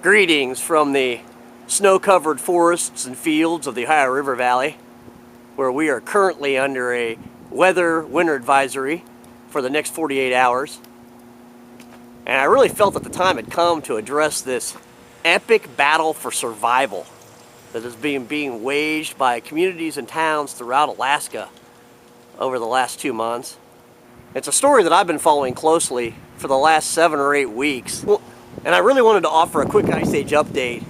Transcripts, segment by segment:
Greetings from the snow-covered forests and fields of the Ohio River Valley, where we are currently under a winter advisory for the next 48 hours. And I really felt that the time had come to address this epic battle for survival that is being waged by communities and towns throughout Alaska over the last 2 months. It's a story that I've been following closely for the last 7 or 8 weeks. And I really wanted to offer a quick Ice Age update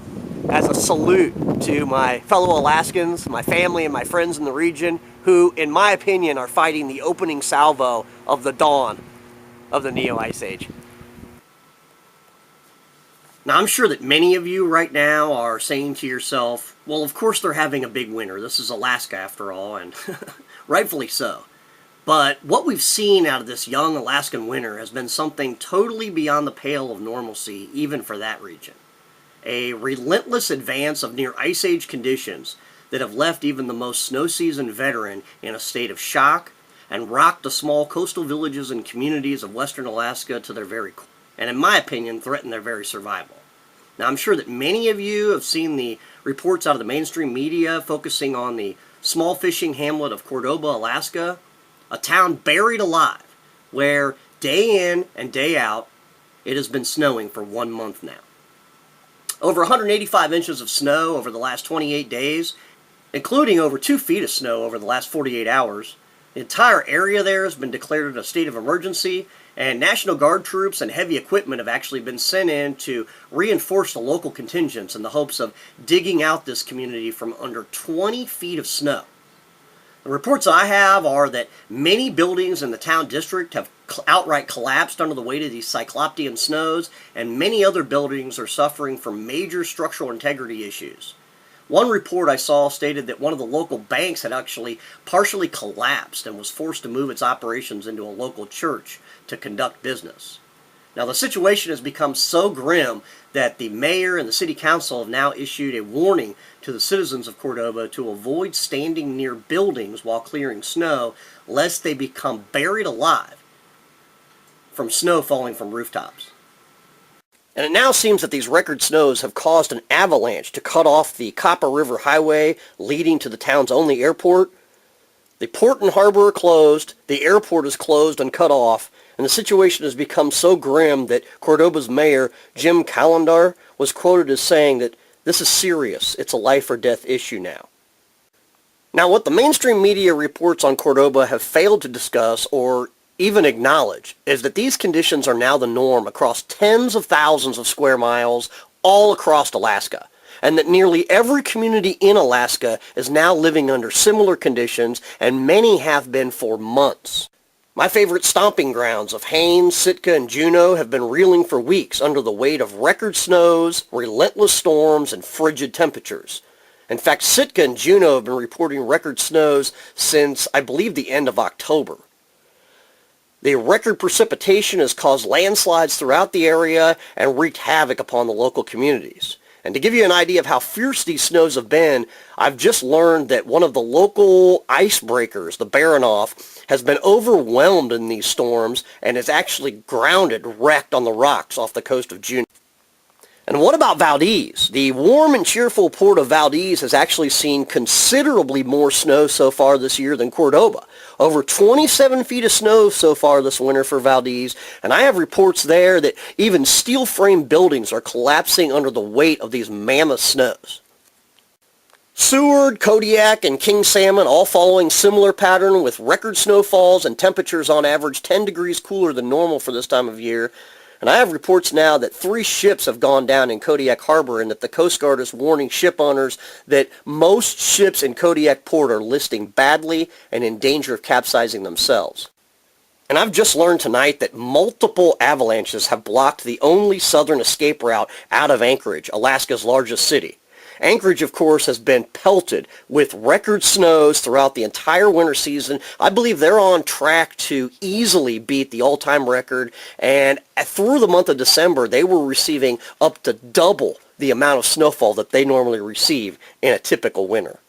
as a salute to my fellow Alaskans, my family, and my friends in the region who, in my opinion, are fighting the opening salvo of the dawn of the Neo-Ice Age. Now, I'm sure that many of you right now are saying to yourself, well, of course they're having a big winter. This is Alaska after all, and rightfully so. But what we've seen out of this young Alaskan winter has been something totally beyond the pale of normalcy, even for that region. A relentless advance of near Ice Age conditions that have left even the most snow-seasoned veteran in a state of shock and rocked the small coastal villages and communities of western Alaska to their very core, and in my opinion, threatened their very survival. Now, I'm sure that many of you have seen the reports out of the mainstream media focusing on the small fishing hamlet of Cordoba, Alaska, a town buried alive, where day in and day out, it has been snowing for 1 month now. Over 185 inches of snow over the last 28 days, including over 2 feet of snow over the last 48 hours. The entire area there has been declared a state of emergency, and National Guard troops and heavy equipment have actually been sent in to reinforce the local contingents in the hopes of digging out this community from under 20 feet of snow. The reports I have are that many buildings in the town district have outright collapsed under the weight of these Cyclopean snows, and many other buildings are suffering from major structural integrity issues. One report I saw stated that one of the local banks had actually partially collapsed and was forced to move its operations into a local church to conduct business. Now, the situation has become so grim that the mayor and the city council have now issued a warning to the citizens of Cordoba to avoid standing near buildings while clearing snow, lest they become buried alive from snow falling from rooftops. And it now seems that these record snows have caused an avalanche to cut off the Copper River Highway leading to the town's only airport. The port and harbor are closed, the airport is closed and cut off, and the situation has become so grim that Cordoba's mayor, Jim Calendar, was quoted as saying that this is serious, it's a life or death issue now. Now, what the mainstream media reports on Cordoba have failed to discuss or even acknowledge is that these conditions are now the norm across tens of thousands of square miles all across Alaska, and that nearly every community in Alaska is now living under similar conditions, and many have been for months. My favorite stomping grounds of Haines, Sitka, and Juneau have been reeling for weeks under the weight of record snows, relentless storms, and frigid temperatures. In fact, Sitka and Juneau have been reporting record snows since, I believe, the end of October. The record precipitation has caused landslides throughout the area and wreaked havoc upon the local communities. And to give you an idea of how fierce these snows have been, I've just learned that one of the local icebreakers, the Baranof, has been overwhelmed in these storms and is actually grounded, wrecked on the rocks off the coast of Juneau. And what about Valdez? The warm and cheerful port of Valdez has actually seen considerably more snow so far this year than Cordoba. Over 27 feet of snow so far this winter for Valdez, and I have reports there that even steel frame buildings are collapsing under the weight of these mammoth snows. Seward, Kodiak, and King Salmon all following similar pattern with record snowfalls and temperatures on average 10 degrees cooler than normal for this time of year. And I have reports now that 3 ships have gone down in Kodiak Harbor and that the Coast Guard is warning ship owners that most ships in Kodiak Port are listing badly and in danger of capsizing themselves. And I've just learned tonight that multiple avalanches have blocked the only southern escape route out of Anchorage, Alaska's largest city. Anchorage, of course, has been pelted with record snows throughout the entire winter season. I believe they're on track to easily beat the all-time record, and through the month of December, they were receiving up to double the amount of snowfall that they normally receive in a typical winter.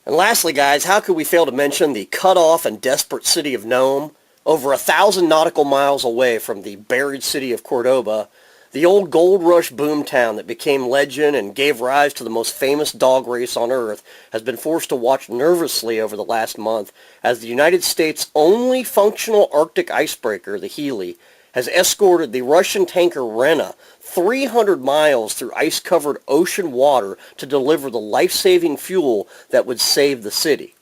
And lastly, guys, how could we fail to mention the cut-off and desperate city of Nome? Over 1,000 nautical miles away from the buried city of Cordoba, The old gold rush boomtown that became legend and gave rise to the most famous dog race on Earth has been forced to watch nervously over the last month as the United States' only functional Arctic icebreaker, the Healy, has escorted the Russian tanker Rena 300 miles through ice-covered ocean water to deliver the life-saving fuel that would save the city.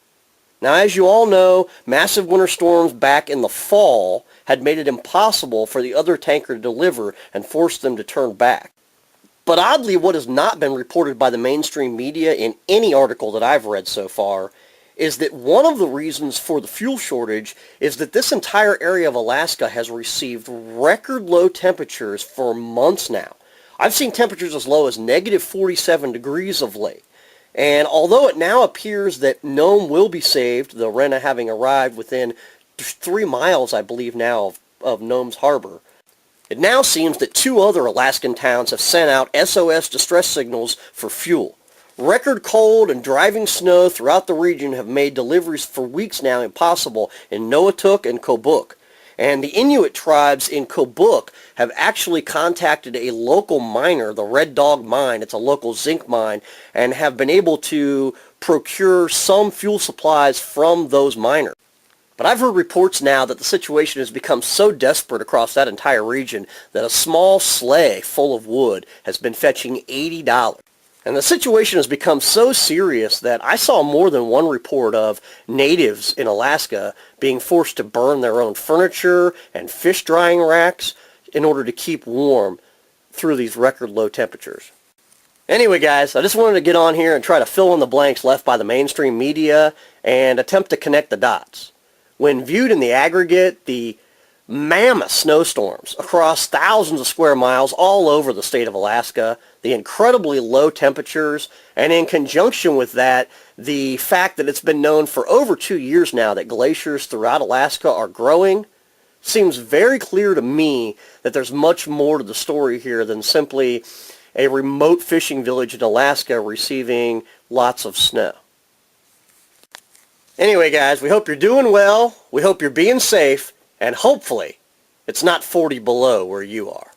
Now, as you all know, massive winter storms back in the fall had made it impossible for the other tanker to deliver and forced them to turn back. But oddly, what has not been reported by the mainstream media in any article that I've read so far is that one of the reasons for the fuel shortage is that this entire area of Alaska has received record low temperatures for months now. I've seen temperatures as low as negative 47 degrees of late. And although it now appears that Nome will be saved, the Rena having arrived within 3 miles, I believe now, of Nome's harbor, it now seems that 2 other Alaskan towns have sent out SOS distress signals for fuel. Record cold and driving snow throughout the region have made deliveries for weeks now impossible in Noatuk and Kobuk. And the Inuit tribes in Kobuk have actually contacted a local miner, the Red Dog Mine. It's a local zinc mine, and have been able to procure some fuel supplies from those miners. But I've heard reports now that the situation has become so desperate across that entire region that a small sleigh full of wood has been fetching $80. And the situation has become so serious that I saw more than one report of natives in Alaska being forced to burn their own furniture and fish drying racks in order to keep warm through these record low temperatures. Anyway, guys, I just wanted to get on here and try to fill in the blanks left by the mainstream media and attempt to connect the dots. When viewed in the aggregate, the mammoth snowstorms across thousands of square miles all over the state of Alaska, the incredibly low temperatures, and in conjunction with that, the fact that it's been known for over 2 years now that glaciers throughout Alaska are growing, seems very clear to me that there's much more to the story here than simply a remote fishing village in Alaska receiving lots of snow. Anyway, guys, we hope you're doing well, we hope you're being safe, and hopefully, it's not 40 below where you are.